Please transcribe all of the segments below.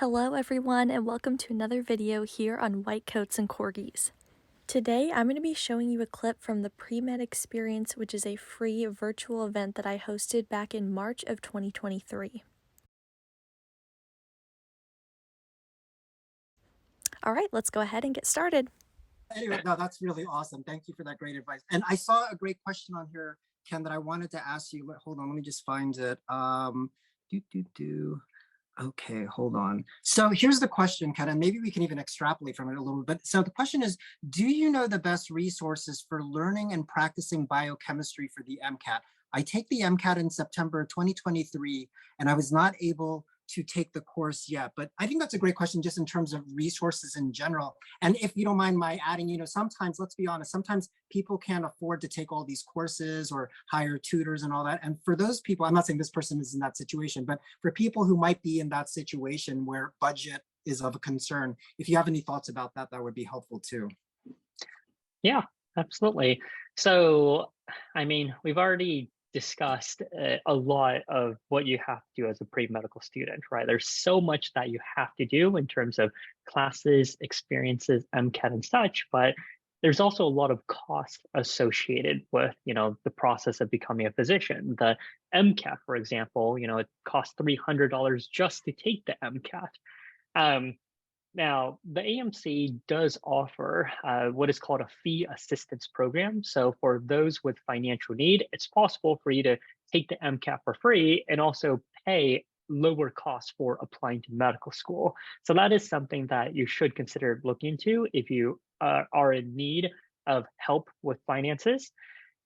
Hello everyone and welcome to another video here on White Coats and Corgis. Today I'm going to be showing you a clip from the Premed Experience, which is a free virtual event that I hosted back in March of 2023. Alright, let's go ahead and get started. Anyway, no, that's really awesome. Thank you for that great advice. And I saw a great question on here, Ken, that I wanted to ask you. Hold on, let me just find it. Okay, hold on. So here's the question, Ken, and maybe we can even extrapolate from it a little bit. So the question is, do you know the best resources for learning and practicing biochemistry for the MCAT? I take the MCAT in September 2023, and I was not able to take the course yet. But I think that's a great question just in terms of resources in general. And if you don't mind my adding, sometimes, let's be honest, sometimes people can't afford to take all these courses or hire tutors and all that. And for those people, I'm not saying this person is in that situation, but for people who might be in that situation where budget is of a concern, if you have any thoughts about that, that would be helpful too. Yeah, absolutely. So, we've already discussed a lot of what you have to do as a pre-medical student, right? There's so much that you have to do in terms of classes, experiences, MCAT and such, but there's also a lot of costs associated with, the process of becoming a physician. The MCAT, for example, it costs $300 just to take the MCAT. Now, the AMC does offer what is called a fee assistance program. So for those with financial need, it's possible for you to take the MCAT for free and also pay lower costs for applying to medical school. So that is something that you should consider looking into if you are in need of help with finances.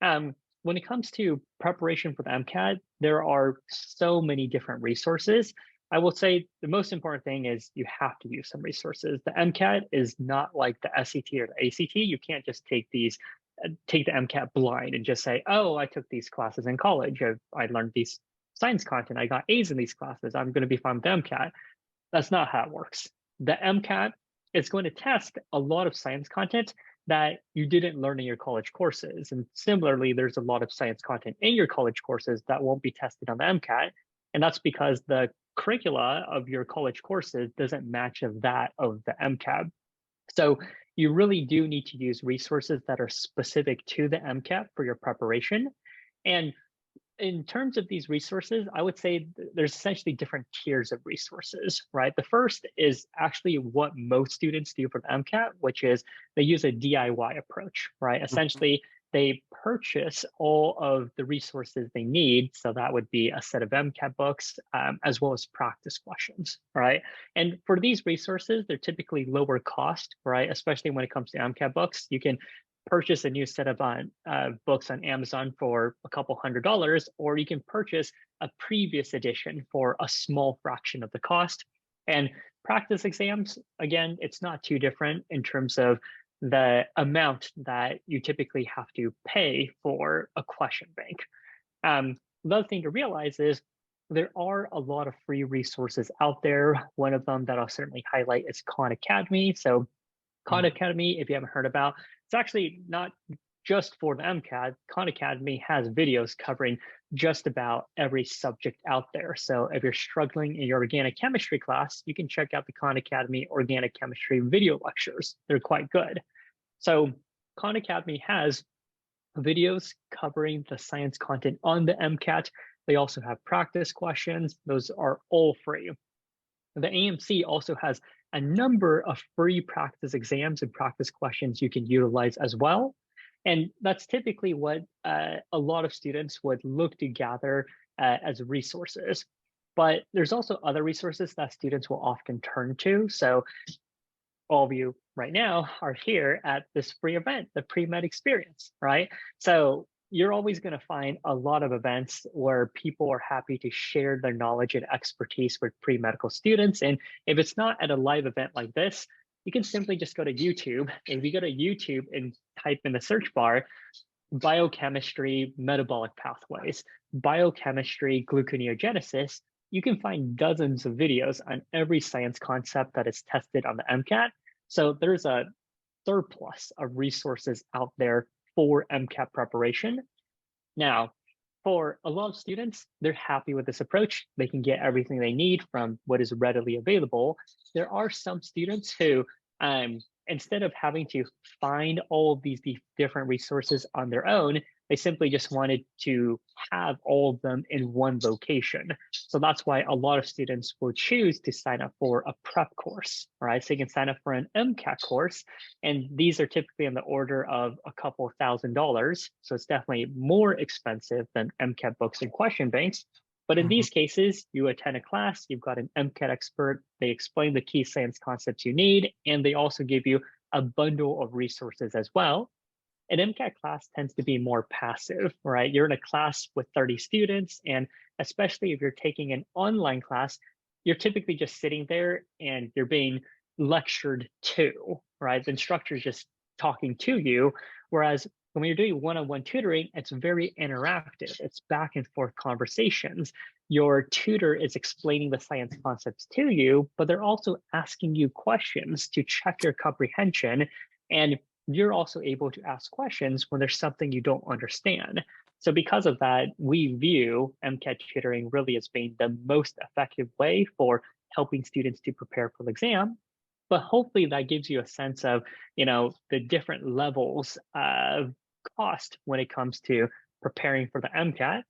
When it comes to preparation for the MCAT, there are so many different resources. I will say the most important thing is you have to use some resources. The MCAT is not like the SAT or the ACT. You can't just take the MCAT blind and just say, oh, I took these classes in college. I learned these science content. I got A's in these classes. I'm going to be fine with the MCAT. That's not how it works. The MCAT is going to test a lot of science content that you didn't learn in your college courses. And similarly, there's a lot of science content in your college courses that won't be tested on the MCAT. And that's because the curricula of your college courses doesn't match that of the MCAT. So you really do need to use resources that are specific to the MCAT for your preparation. And in terms of these resources, I would say there's essentially different tiers of resources, right? The first is actually what most students do for the MCAT, which is they use a DIY approach, right? Essentially, they purchase all of the resources they need. So that would be a set of MCAT books, as well as practice questions, right? And for these resources, they're typically lower cost, right? Especially when it comes to MCAT books. You can purchase a new set of books on Amazon for a couple $100, or you can purchase a previous edition for a small fraction of the cost. And practice exams, again, it's not too different in terms of the amount that you typically have to pay for a question bank. The other thing to realize is there are a lot of free resources out there. One of them that I'll certainly highlight is Khan Academy. So Khan Academy, if you haven't heard about, it's actually not just for the MCAT. Khan Academy has videos covering just about every subject out there. So if you're struggling in your organic chemistry class, you can check out the Khan Academy organic chemistry video lectures. They're quite good. So Khan Academy has videos covering the science content on the MCAT. They also have practice questions. Those are all free. The AMC also has a number of free practice exams and practice questions you can utilize as well. And that's typically what a lot of students would look to gather as resources. But there's also other resources that students will often turn to. So all of you right now are here at this free event, the Premed Experience, right? So you're always going to find a lot of events where people are happy to share their knowledge and expertise with pre-medical students. And if it's not at a live event like this, you can simply just go to YouTube. If you go to YouTube and type in the search bar, biochemistry, metabolic pathways, biochemistry, gluconeogenesis, you can find dozens of videos on every science concept that is tested on the MCAT. So there's a surplus of resources out there for MCAT preparation. Now, For a lot of students, they're happy with this approach. They can get everything they need from what is readily available. There are some students who, instead of having to find all of these different resources on their own, they simply just wanted to have all of them in one location. So that's why a lot of students will choose to sign up for a prep course, right? So you can sign up for an MCAT course, and these are typically in the order of a couple $1,000s. So it's definitely more expensive than MCAT books and question banks. But in Mhm. these cases, you attend a class, you've got an MCAT expert, they explain the key science concepts you need, and they also give you a bundle of resources as well. An MCAT class tends to be more passive, right? You're in a class with 30 students, and especially if you're taking an online class, you're typically just sitting there and you're being lectured to, right? The instructor's just talking to you. Whereas when you're doing one-on-one tutoring, it's very interactive. It's back and forth conversations. Your tutor is explaining the science concepts to you, but they're also asking you questions to check your comprehension. And you're also able to ask questions when there's something you don't understand. So because of that, we view MCAT tutoring really as being the most effective way for helping students to prepare for the exam. But hopefully that gives you a sense of, the different levels of cost when it comes to preparing for the MCAT.